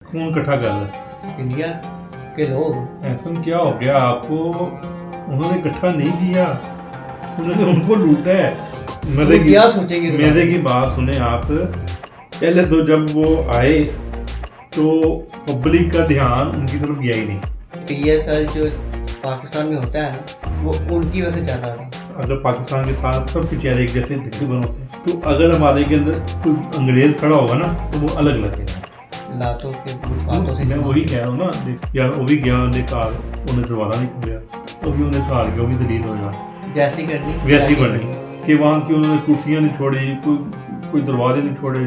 खून इकट्ठा कर रहा है इंडिया के लोग। ऐसा क्या हो गया आपको? उन्होंने इकट्ठा नहीं किया, उन्होंने उनको लूटा है। मजे तो की क्या सोचेंगे इस मजे बारे की में? बात सुने आप। पहले तो जब वो आए तो पब्लिक का ध्यान उनकी तरफ गया ही नहीं। पीएसएल जो पाकिस्तान में होता है ना, वो उनकी वजह से चल रहा था। अगर पाकिस्तान के साथ सबके चेहरे एक जैसे तकरीबन होते हैं, तो अगर हमारे के अंदर कोई अंग्रेज खड़ा होगा ना तो वो अलग लगेगा। लातों के बातों से मैं वही कह रहा हूँ ना, यार वो भी गया उन्हें कार, उन्हें दरवाजा नहीं खोलिया, तो भी उन्हें कार गया, वो भी जलील हो गया। जैसी करनी वैसी बनी कि वहाँ की उन्होंने कुर्सियाँ नहीं छोड़ी, कोई दरवाजे नहीं छोड़े,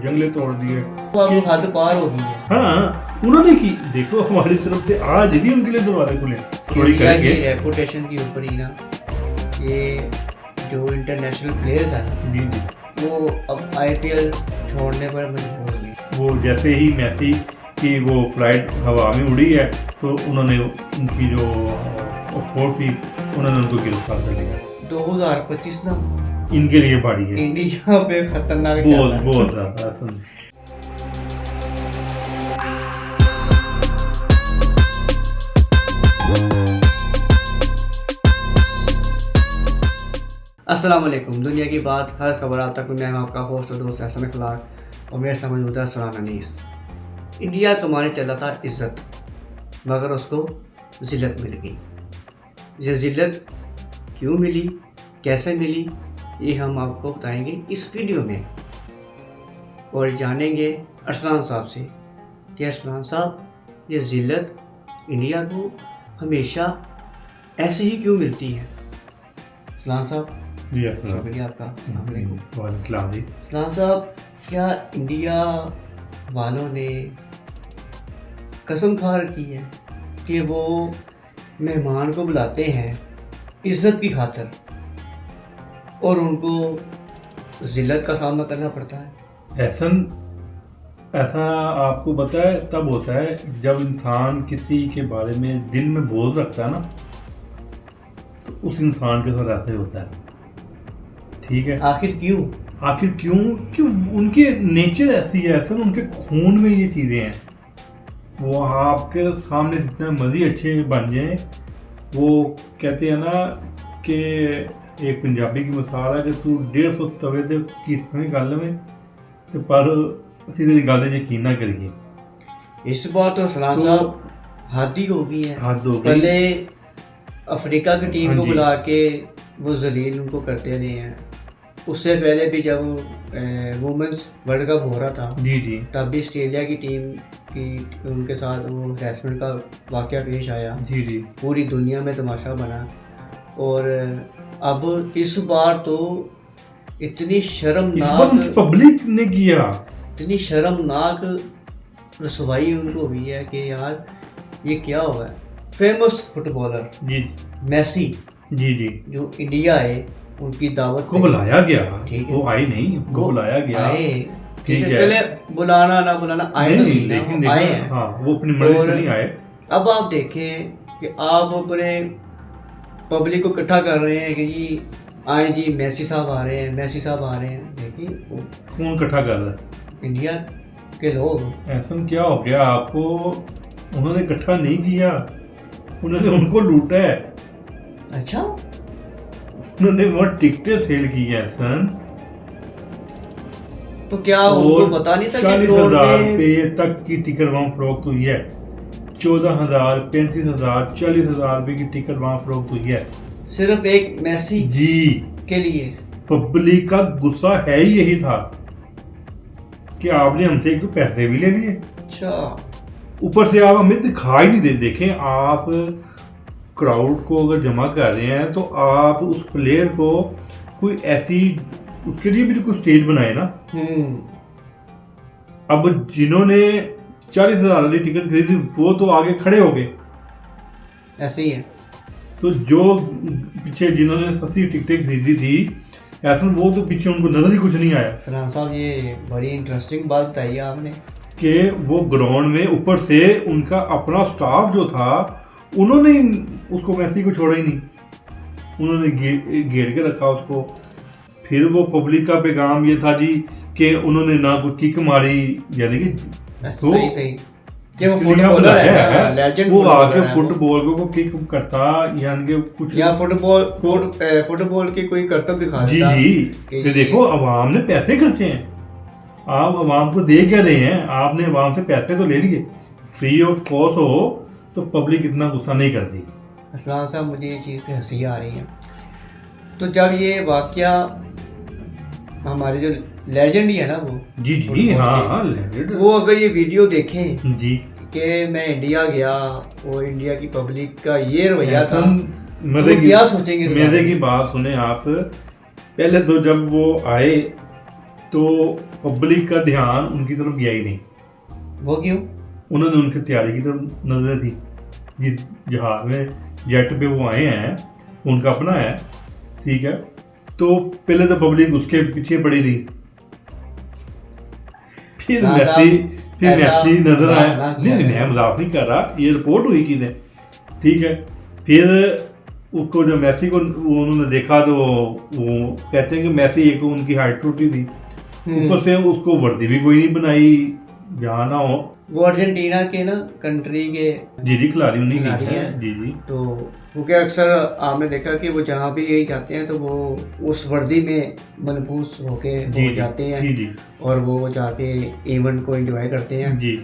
जंगले तोड़ दिए। तो अब वो हद पार हो गई है। हाँ उन्होंने की, देखो हमारी तरफ से आज भी उनके लिए दरवाजे खुले, चोरी इंडिया की करेंगे। रेपुटेशन के ऊपर ही ना, ये जो इंटरनेशनल प्लेयर्स हैं ना, जी जी, वो अब आईपीएल छोड़ने पर मजबूर हो गए। वो जैसे ही मैसी की वो फ्लाइट हवा में उड़ी है तो उन्होंने उनकी जो फोर्स थी उन्होंने उनको गिरफ्तार कर लिया। 2025 ना इनके लिए बाड़ी है इंडिया पे खतरनाक चल बहुत रहा है। बहुत ज्यादा ऐसा। अस्सलाम वालेकुम। दुनिया की बात हर खबर आप तक। मैं हूं आपका होस्ट और दोस्त एहसन अखलाक और मेरे साथ मौजूद है सलान अनीस। इंडिया कमाने चला था इज्जत, मगर उसको ज़िल्लत मिल गई। ये ज़िल्लत क्यों मिली, कैसे मिली, ये हम आपको बताएंगे इस वीडियो में और जानेंगे अरसलान साहब से कि अरसलान साहब, ये ज़िल्लत इंडिया को हमेशा ऐसे ही क्यों मिलती है। अरसलान साहब जी अस्सलाम शुक्रिया आपका। अस्सलाम वालेकुम। वालेकुम जी। सलाम साहब, क्या इंडिया वालों ने कसम खा रखी है कि वो मेहमान को बुलाते हैं इज्जत की खातिर और उनको ज़िल्लत का सामना करना पड़ता है? ऐसा आपको पता है तब होता है जब इंसान किसी के बारे में दिल में बोझ रखता है ना, तो उस इंसान के साथ ऐसा ही होता है। ठीक है, आखिर क्यों? आखिर क्यों? क्यों? उनके नेचर ऐसी है, ऐसा उनके खून में ये चीज़ें हैं। वो आपके सामने जितने मज़ी अच्छे बन जाएं, वो कहते हैं ना कि एक पंजाबी की मिसाल है कि तू 150 तवे ते कीरने गल में ते पर असीं तेरी गल ते यकीन ना करिए। इस बार तो सलाम तो साहब हद ही हो गई है। हद हो गई। पहले अफ्रीका की टीम हाँ को जी। बुला के वो जलील उनको करते रहे हैं। उससे पहले भी जब वुमेंस वर्ल्ड कप हो रहा था, जी जी तब भी ऑस्ट्रेलिया की टीम की उनके साथ वो हरासमेंट का वाक़या पेश आया। जी जी, पूरी दुनिया में तमाशा बना। और अब इस बार तो इतनी इस बार उनकी शर्मनाक पब्लिक ने किया। इतनी शर्मनाक रसवाई उनको हुई है कि यार ये क्या हुआ है। फेमस फुटबॉलर जी मेसी जी जी, जो इंडिया आए, उनकी दावत को बुलाया गया। ठीक है। वो आए नहीं, उनको वो बुलाया गया। आए, ठीक है। चले बुलाना ना बुलाना आए तो नहीं, सही ना, लेकिन वो आए देखो, हैं। हाँ वो अपनी मर्जी से और नहीं आए। अब आप देखें कि आप अपने पब्लिक को इकट्ठा कर रहे हैं कि जी आए जी मेसी साहब आ रहे हैं, मेसी साहब आ रहे हैं। देखिए वो खून इकट्ठा कर रहा है। इंडिया के लोग। ऐसा क्या हो गया आपको? उन्होंने इकट्ठा नहीं किया, उन्होंने उनको लूटा है। अच्छा, उन्होंने वो टिकटें सेल की है सन। तो क्या उनको पता नहीं था कि 40,000 करोड़ रुपये तक की टिकट वहाँ फरोख्त हुई है। 14,000, 35,000, 40,000 रुपये की टिकट वहाँ फरोख्त हुई है सिर्फ एक मेसी जी। के लिए? पब्लिक का गुस्सा है ही यही था कि आपने हमसे एक तो पैसे भी ले लिए, अच्छा, ऊपर से आप हमें दिखा ही नहीं दे। देखें, आप क्राउड को अगर जमा कर रहे हैं तो आप उस प्लेयर को कोई ऐसी, उसके लिए भी तो कोई स्टेज बनाए ना। अब जिन्होंने 40,000 वाली टिकट खरीदी वो तो आगे खड़े हो गए, ऐसे ही है। तो जो पीछे जिन्होंने सस्ती टिकटें खरीदी थी ऐसा, वो तो पीछे उनको नजर ही कुछ नहीं आया। सलाम साहब, ये बड़ी इंटरेस्टिंग बात बताई है आपने कि वो ग्राउंड में ऊपर से उनका अपना स्टाफ जो था, उन्होंने उसको मैसी को छोड़ा ही नहीं, उन्होंने घेर के रखा उसको। फिर वो पब्लिक का पैगाम ये था जी कि उन्होंने ना कोई किक मारी, यानी कि सही सही कि वो इंडिया फुटबॉलर बनाया है, लेजेंड वो फुटबॉलर आके है वो। फुटबॉल को किक करता, यानी कि कुछ या फुटबॉल की कोई करतब दिखा जी देता जी कि कि देखो अवाम ने पैसे खर्चे हैं, आप अवाम को दे क्या रहे हैं, आपने अवाम से पैसे तो ले लिए, फ्री ऑफ कॉस्ट हो तो पब्लिक इतना गुस्सा नहीं करती। असलान साहब मुझे ये चीज़ पे हंसी आ रही है। तो जब ये वाकया हमारे जो लेजेंड ही है ना वो जी जी फुटबॉल हाँ के, हाँ legend। वो अगर ये वीडियो देखें जी कि मैं इंडिया गया और इंडिया की पब्लिक का ये रवैया था, मजे तो की क्या सोचेंगे इस मजे बारे की में? बात सुने आप। पहले तो जब वो आए तो पब्लिक का ध्यान उनकी तरफ गया ही नहीं, वो क्यों? उन्होंने उनकी तैयारी की तरफ नजरें थी। जिस जहाज में जेट पे वो आए हैं उनका अपना है, ठीक है, तो पहले तो पब्लिक उसके पीछे पड़ी रही, फिर साहब, मैसी ऐसा नजर मजाक आया। ना नहीं किया नहीं करो। मैं मजाक नहीं कर रहा, ये रिपोर्ट हुई चीजें, ठीक है। फिर उसको जब मैसी को वो उन्होंने देखा तो वो कहते हैं कि मैसी एक तो उनकी हाइट छोटी थी, ऊपर से उसको वर्दी भी कोई नहीं बनाई, जहाँ ना हो। वो अर्जेंटीना के ना कंट्री के जी जी खिलाड़ी उन्हीं की खिलाड़ी है हैं। जी जी। तो क्योंकि अक्सर आपने देखा कि वो जहाँ भी यही जाते हैं तो वो उस वर्दी में मनपूस होके जी वो जाते हैं जी जी और वो जाके इवेंट को एंजॉय करते हैं। जी।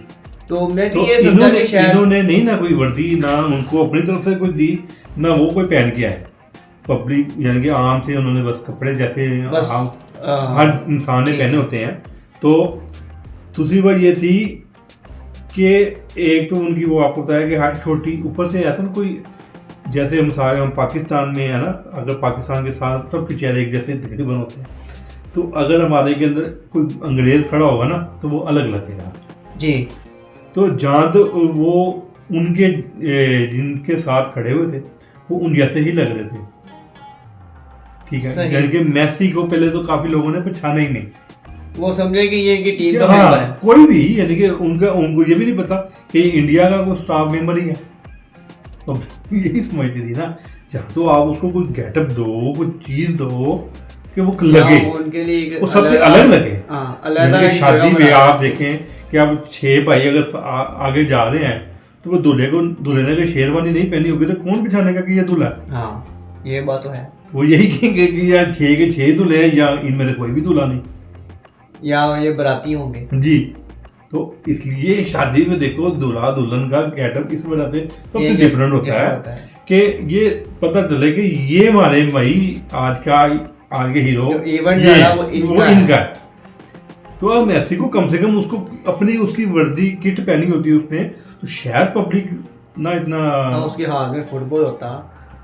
तो मैं भी तो ये समझा कि शायद इन्होंने नहीं ना कोई वर्दी, ना उनको अपनी तरफ से कुछ दी, ना वो कोई पहन के आए। पब्लिक यानी कि आम से उन्होंने बस कपड़े जैसे बस आम हर इंसान ने ठीक पहने है। होते हैं। तो दूसरी बात ये थी कि एक तो उनकी वो आपको बताया कि हाइट छोटी, ऊपर से ऐसा ना कोई जैसे मिसाल हम पाकिस्तान में है ना, अगर पाकिस्तान के साथ सबके चेहरे एक जैसे तकरीबन होते हैं, तो अगर हमारे के अंदर कोई अंग्रेज खड़ा होगा ना तो वो अलग लगेगा जी। तो जहाँ तो वो उनके जिनके साथ खड़े हुए थे वो उन जैसे ही लग रहे थे, ठीक है। सही। यानी कि मैसी को पहले तो काफी लोगों ने पहचाना ही नहीं, वो समझे कि ये इनकी टीम का मेंबर हाँ है। कोई भी, यानी कि उनको ये भी नहीं पता कि ये इंडिया का कोई स्टाफ मेंबर ही है। तो यही समझती थी ना, या तो आप उसको कोई गेटअप दो, कोई चीज दो कि वो लगे, हाँ, उनके लिए एक वो सबसे अलग लगे। हाँ, अलग यानी कि शादी जगह में बनाया आप है। देखें कि आप 6 भाई अगर आगे जा रहे हैं तो वो दूल्हे ने अगर शेरवानी नहीं पहनी होगी तो कौन पहचानेगा कि ये दूल्हा है? हाँ, ये बात तो है। वो यही कहेंगे कि यार 6 के 6 दूल्हे हैं या इनमें से कोई भी दूल्हा नहीं। या ये बराती होंगे। जी। तो इसलिए शादी में देखो दूल्हा दुल्हन का गेटअप इस वजह से सबसे ये डिफरेंट होता है कि ये पता चले कि ये हमारे भाई आज का आगे हीरो जो इवेंट ये जा रहा है, वो इनका है। है। तो अब मैसी को कम से कम उसको अपनी उसकी वर्दी किट पहनी होती है उसने, तो शायद पब्लिक ना इतना हाँ, उसके हाथ में फुटबॉल होता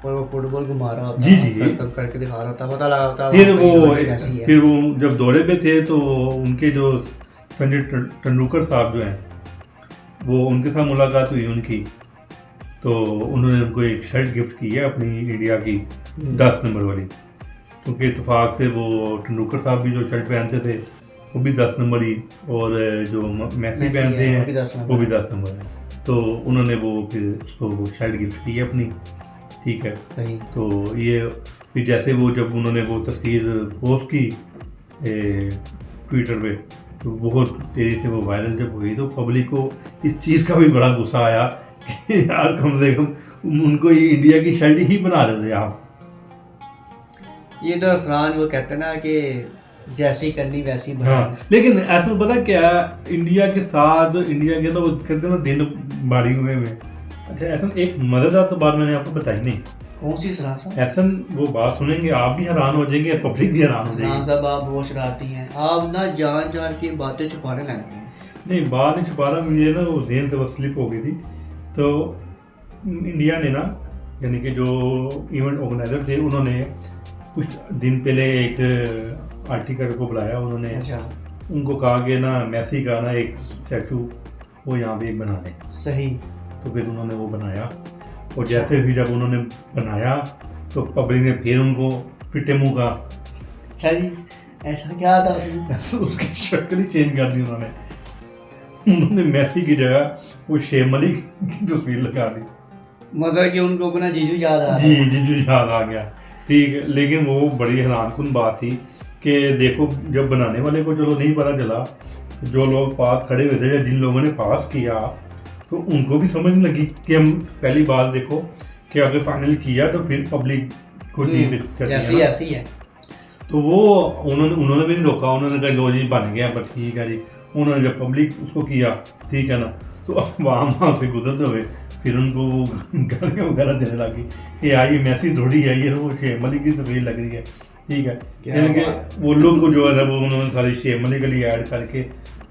और वो फुटबॉल घुमा रहा होता, जी, जी। करतब करके दिखा रहा होता, पता लगा होता फिर वहाँ पे वो ये ऐसी है। फिर वो जब दौरे पे थे तो उनके जो संजय तेंदुलकर साहब जो हैं वो उनके साथ मुलाकात हुई उनकी, तो उन्होंने उनको एक शर्ट गिफ्ट की है अपनी इंडिया की 10 नंबर वाली, क्योंकि इतफाक से वो तेंदुलकर साहब भी जो शर्ट पहनते थे वो भी 10 नंबर ही, और जो मैसी मैसी पहनते है, हैं वो भी 10 नंबर वो भी है। 10 नंबर है। तो उन्होंने वो फिर उसको वो शर्ट गिफ्ट की है अपनी, ठीक है। सही। तो ये फिर जैसे वो जब उन्होंने वो तस्वीर पोस्ट की ट्विटर पे तो बहुत तेज़ी से वो वायरल जब हुई तो पब्लिक को इस चीज़ का भी बड़ा गुस्सा आया कि यार कम से कम उनको ये इंडिया की शर्ट ही बना रहे थे आप। ये तो आसान वो कहते हैं ना कि जैसी करनी वैसी हाँ बनानी। लेकिन ऐसा पता क्या है, इंडिया के साथ इंडिया के तो वो कहते हैं ना दिन बारी हुए में। अच्छा ऐसा एक मज़ेदार तो बात मैंने आपको बताई नहीं, कौन सी सलाह साहब? ऐसा वो बात सुनेंगे आप भी हैरान हो जाएंगे, पब्लिक भी हैरान हो सलाह जाएगी। साहब आप बहुत शरारती हैं, आप ना जान जान की बातें छुपाने लगते हैं। नहीं बात नहीं छुपा रहा, मुझे ना वो जेन से बस स्लिप हो गई थी। तो इंडिया ने ना यानी कि जो इवेंट ऑर्गेनाइजर थे उन्होंने कुछ दिन पहले एक आर्टिकल को बुलाया, उन्होंने अच्छा उनको कहा कि ना मैसी का ना एक स्टैचू वो यहाँ पे बना दें। सही। तो फिर उन्होंने वो बनाया, और जैसे भी जब उन्होंने बनाया तो पब्लिक ने फिर उनको फिटे मुँह का अच्छा जी, ऐसा क्या था उसमें? उसकी शक्ल ही चेंज कर दी उन्होंने मैसी की जगह वो शेख मलिक की तस्वीर लगा दी। मगर कि उनको अपना जीजू याद आ रहा जी है। जी याद आ गया, ठीक है। लेकिन वो बड़ी हैरानकुन बात थी कि देखो जब बनाने वाले को चलो नहीं पता चला, जो लोग पास खड़े हुए थे या जिन लोगों ने पास किया तो उनको भी समझ लगी कि हम पहली बार देखो कि अगर फाइनल किया तो फिर पब्लिक को चीज ऐसी ऐसी है। तो वो उन्होंने भी नहीं रोका, उन्होंने कहा लो जी बन गया बस ठीक है जी। उन्होंने जब पब्लिक उसको किया ठीक है ना, तो वहाँ से गुजरते हुए फिर उनको वो गालियाँ वगैरह देने लगी कि यार ये मैसेज थोड़ी है, ये वो शेख मलिक की तस्वीर लग रही है ठीक है। क्योंकि वो लोग को जो है ना वो उन्होंने सारे शेख मलिक के लिए ऐड करके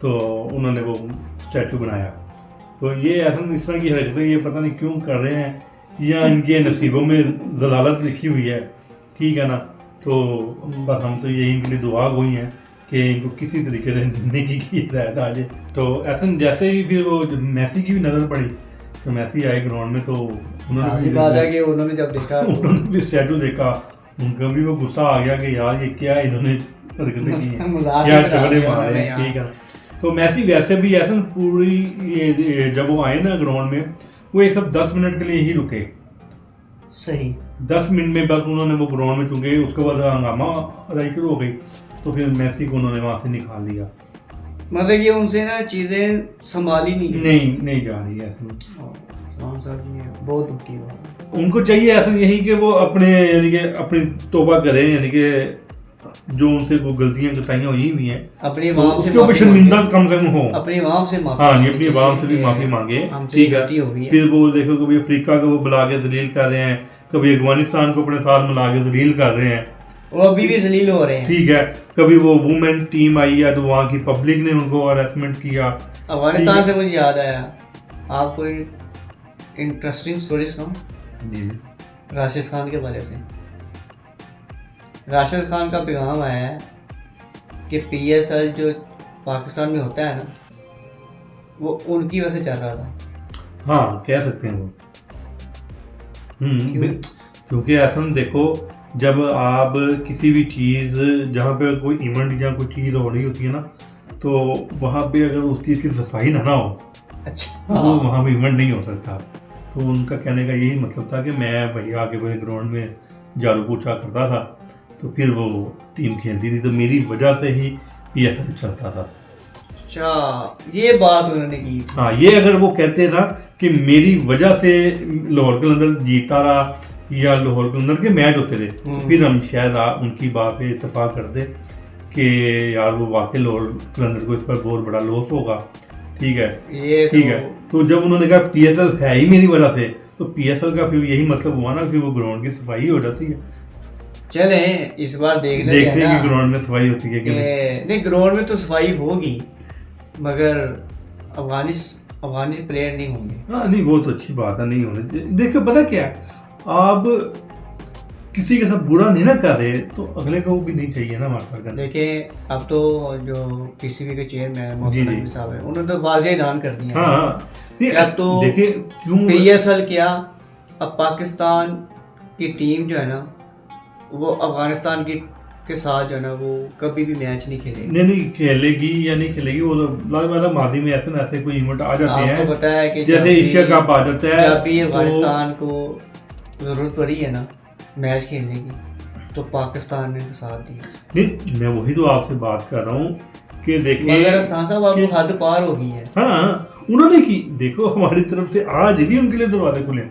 तो उन्होंने वो स्टैचू बनाया। तो ये ऐसा इस तरह की हरकतें ये पता नहीं क्यों कर रहे हैं, या इनके नसीबों में जलालत लिखी हुई है ठीक है ना। तो बस हम तो यही इनके लिए दुआ गोई हैं कि इनको किसी तरीके से नेकी की हिदायत आ जाए। तो ऐसा जैसे ही फिर वो मैसी की भी नज़र पड़ी तो मैसी आए ग्राउंड में, तो उन्होंने बात है कि उन्होंने जब देखा उन्होंने फिर स्टैचू देखा, उनका भी वो गुस्सा आ गया कि यार ये क्या इन्होंने हरकतें की हैं, यार चगड़े मारे हैं ठीक है। तो मैसी वैसे भी ऐसा पूरी ये जब वो आए ना ग्राउंड में वो एक सब 10 मिनट के लिए ही रुके, सही 10 मिनट में बस उन्होंने वो ग्राउंड में चुके, उसके बाद हंगामा रही शुरू हो गई तो फिर मैसी को उन्होंने वहाँ से निकाल दिया। मतलब कि उनसे ना चीज़ें संभाली नहीं जा रही है ऐसे। बहुत दुखी हुआ। उनको चाहिए ऐसा यही कि वो अपने यानी कि अपनी तौबा करें, यानी कि जो उनसे वो गलतियां बताइयां हुई हुई हैं अपनी तो उसके ऊपर शर्मिंदा कम से कम हो, अपनी आवाम से माफी, हाँ नहीं अपनी आवाम से भी माफी मांगे ठीक है। फिर वो देखो कभी अफ्रीका को वो बुला के जलील कर रहे हैं, कभी अफगानिस्तान को अपने साथ मिला के जलील कर रहे हैं, वो अभी भी जलील हो रहे हैं ठीक है। कभी वो वुमेन टीम आई है तो वहाँ की पब्लिक ने उनको हरासमेंट किया। अफगानिस्तान से मुझे याद आया, आप कोई इंटरेस्टिंग स्टोरी सुनाओ जी राशिद खान के बारे से। राशिद खान का पैगाम आया है कि PSL जो पाकिस्तान में होता है ना वो उनकी वजह से चल रहा था। हाँ कह सकते हैं वो क्योंकि ऐसा देखो जब आप किसी भी चीज़ जहाँ पे कोई इवेंट या कोई चीज़ हो रही होती है ना तो वहाँ पे अगर उस चीज़ की सफाई ना हो अच्छा तो वहाँ पे इवेंट नहीं हो सकता। तो उनका कहने का यही मतलब था कि मैं भैया आगे बढ़े ग्राउंड में झाड़ू पोछा करता था तो फिर वो टीम खेलती थी तो मेरी वजह से ही PSL चलता था। अच्छा ये बात उन्होंने की। हाँ ये अगर वो कहते ना कि मेरी वजह से लाहौर कलंदर जीता रहा या लाहौर कलंदर के मैच होते थे फिर हम शायद उनकी बात पे इत्तेफाक करते कि यार वो वाकई लाहौर कलंदर को इस पर बहुत बड़ा लॉस होगा ठीक है ये ठीक है। तो जब उन्होंने कहा PSL है ही मेरी वजह से तो PSL का फिर यही मतलब हुआ ना कि वो ग्राउंड की सफाई हो जाती है। चले इस बार देखते हैं कि ग्राउंड में सफाई होती है कि नहीं ग्राउंड में तो सफाई होगी मगर अफगानी प्लेयर नहीं होंगे। हाँ नहीं वो तो अच्छी बात है नहीं होने। देखो पता क्या आप किसी के साथ बुरा नहीं ना कर रहे तो अगले को भी नहीं चाहिए ना हमारे साथ। देखिए अब तो जो PCB के चेयरमैन मोहम्मद साहब है उन्होंने तो वाज़ेह ऐलान कर दिया। हाँ क्या तो देखिए क्यों PSL क्या अब पाकिस्तान की टीम जो है ना वो अफगानिस्तान के साथ जो है ना वो कभी भी मैच नहीं खेलेगी। नहीं खेलेगी या नहीं खेलेगी वो तो मादी में ऐसे ना ऐसे कोई इवेंट आ जाते हैं। आपको पता है कि जैसे एशिया कप आ जाता है जब भी अफगानिस्तान को जरूरत पड़ी है ना मैच खेलने की तो पाकिस्तान ने साथ दिया। नहीं मैं वही तो आपसे बात कर रहा हूँ कि देखिए मगर साहब आपको हद पार हो गई है। हाँ उन्होंने की देखो हमारी तरफ से आज भी उनके लिए दरवाजे खुले,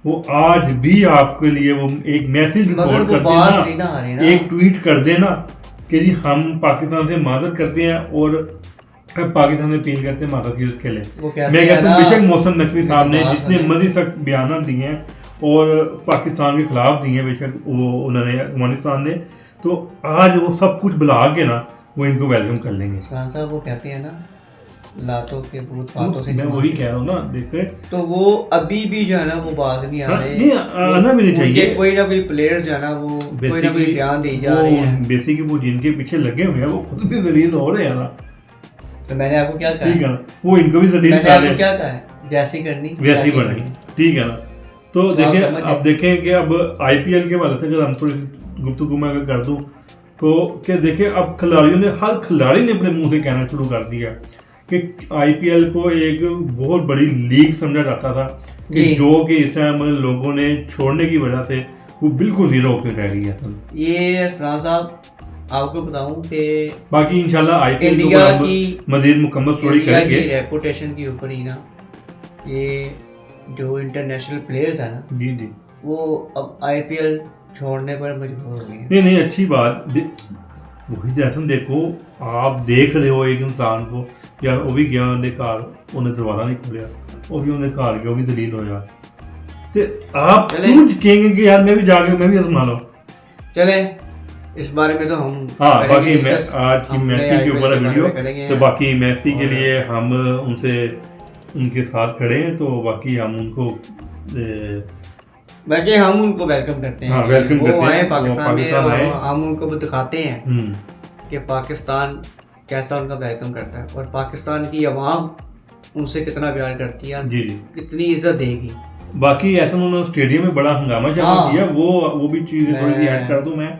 वो आज भी आपके लिए वो एक मैसेज रिकॉर्ड कर देना, एक ट्वीट कर देना कि जी हम पाकिस्तान से मादर करते हैं और पाकिस्तान में अपील करते हैं माता सीरीज खेले। मैं कहता हूँ बेशक मोहसिन नकवी साहब ने जितने मजीद सख्त बयान दिए हैं और पाकिस्तान के खिलाफ दिए हैं बेशक वो उन्होंने अफगानिस्तान ने तो आज वो सब कुछ बुला के ना वो इनको वेलकम कर लेंगे। साहब वो कहते हैं ना लातों के भूत फातों से मैं वही कह रहा हूँ ना देखे तो वो अभी भी जो है ना वो बाज नहीं आ रहे। नहीं आना भी नहीं चाहिए। कोई ना कोई प्लेयर जो है ना वो कोई ना कोई बयान दी जा रही है। बेसिकली वो जिनके पीछे लगे हुए हैं वो खुद भी जलील हो रहे हैं ना। तो मैंने आपको क्या कहा ठीक है ना वो इनको भी जलील कर रहे हैं। क्या कहा है जैसी करनी वैसी बननी ठीक है ना। तो देखें अब देखें कि अब IPL के बारे से अगर हम थोड़ी गुफ्तगू में अगर कर दूं तो क्या देखें अब खिलाड़ियों ने हर खिलाड़ी ने अपने मुंह से कहना शुरू कर दिया कि IPL को एक बहुत बड़ी लीग समझा जाता था कि जो कि इस टाइम लोगों ने छोड़ने की वजह से वो बिल्कुल जीरो होकर रह गई है। ये साहब आपको बताऊं कि बाकी इंशाल्लाह आईपीएल इंडिया को की मजीद मुकम्मल स्टोरी इंडिया की करेंगे। रेपुटेशन के ऊपर ही ना ये जो इंटरनेशनल प्लेयर्स हैं ना जी जी, वो अब आईपीएल छोड़ने पर मजबूर हो गए हैं। नहीं नहीं, अच्छी बात वही जैसे देखो, आप देख रहे हो एक इंसान को यार, वो भी गया उन्हें घर, उन्हें दरवाजा नहीं खुलिया, वो भी उन्हें घर गया, वो भी जलील होया, ते आप चले। क्यों कहेंगे कि यार मैं भी जाके मैं भी आजमा लूं। चले इस बारे में तो हम हाँ, करेंगे बाकी discuss, आज की हम मैसी नए के IPL ऊपर के बारे वीडियो, में करेंगे। तो बाकी मैसी के और- लिए हम उनसे उनके साथ खड़े हैं, तो बाकी हम उनको बाकी हम उनको वेलकम करते हैं। हाँ, वेलकम वो करते हैं, आए वो पाकिस्तान में पाकिस्तान और आए। हम उनको दिखाते हैं हम्म, कि पाकिस्तान कैसा उनका वेलकम करता है और पाकिस्तान की आवाम उनसे कितना प्यार करती है, जी जी। कितनी इज्जत देगी। बाकी ऐसा उन्होंने स्टेडियम में बड़ा हंगामा चालू हाँ। किया, वो भी चीज़ थोड़ी सी ऐड कर दूं मैं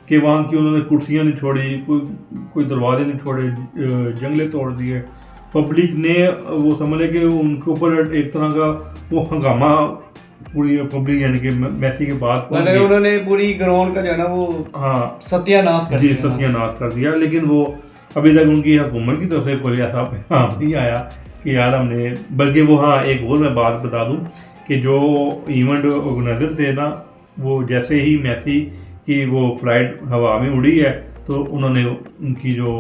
कि वहाँ की उन्होंने कुर्सियाँ नहीं छोड़ी, कोई दरवाजे नहीं छोड़े, जंगले तोड़ दिए, पब्लिक ने वो समझ ले कि उनके ऊपर एक तरह का वो हंगामा पूरी पब्लिक यानी कि मैसी के बाद पहुंच मतलब गई। उन्होंने पूरी ग्राउंड का जो है ना वो हाँ सत्यानाश कर जी, दिया। सत्यानाश कर दिया, लेकिन वो अभी तक उनकी हुकूमत की तरफ से कोई ऐसा पैगाम नहीं आया कि यार हमने, बल्कि वो हाँ एक और मैं बात बता दूं कि जो इवेंट ऑर्गेनाइजर थे ना, वो जैसे ही मैसी की वो फ्लाइट हवा में उड़ी है तो उन्होंने उनकी जो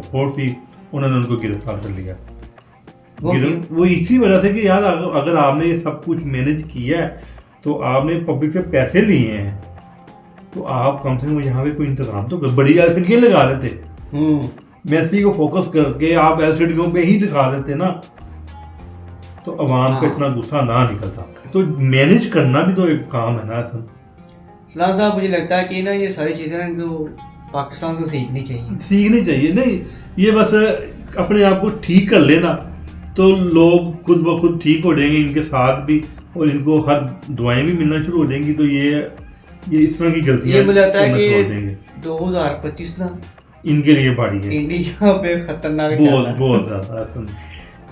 फोर्स थी उन्होंने उनको गिरफ्तार कर लिया। वो वो इसी वजह से कि यार अगर आपने ये सब कुछ मैनेज किया है तो आपने पब्लिक से पैसे लिए हैं, तो आप कम से कम यहाँ पे कोई इंतजाम तो बड़ी एलसीडी लगा देते, मैसी को फोकस करके आप एलसीडीओं पे ही दिखा देते ना, तो अवाम का हाँ। इतना गुस्सा ना निकलता। तो मैनेज करना भी तो एक काम है ना। सलाम साहब, मुझे लगता है कि ना ये सारी चीज़ें ना इनको पाकिस्तान से सीखनी चाहिए। सीखनी चाहिए, नहीं ये बस अपने आप को ठीक कर लेना तो लोग खुद ब खुद ठीक हो जाएंगे, इनके साथ भी, और इनको हर दुआएं भी मिलना शुरू हो जाएंगी। तो ये इस तरह की गलतियां ये मुझे लगता है करना छोड़ कि देंगे। 2025 ना इनके लिए बाड़ी है, इंडिया पे खतरनाक चल रहा बहुत है। बहुत ज्यादा।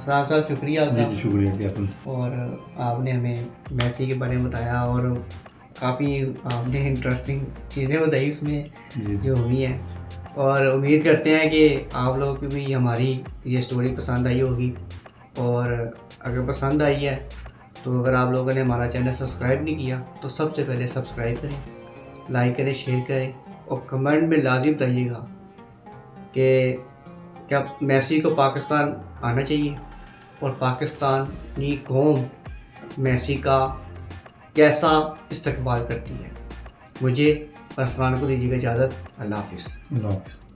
सलाम साहब, शुक्रिया जी आपका। जी, शुक्रिया जी आपका। और आपने हमें मैसी के बारे में बताया और काफ़ी आपने इंटरेस्टिंग चीज़ें बताई उसमें जी जो हुई हैं, और उम्मीद करते हैं कि आप लोगों को भी हमारी ये स्टोरी पसंद आई होगी। और अगर पसंद आई है तो अगर आप लोगों ने हमारा चैनल सब्सक्राइब नहीं किया तो सबसे पहले सब्सक्राइब करें, लाइक करें, शेयर करें और कमेंट में लाजिम बताइएगा कि क्या मैसी को पाकिस्तान आना चाहिए और पाकिस्तानी कौम मैसी का कैसा इस्तकबाल करती है। मुझे अरफान को दीजिएगा इजाज़त। अल्लाह हाफिज़। अल्लाह हाफिज़।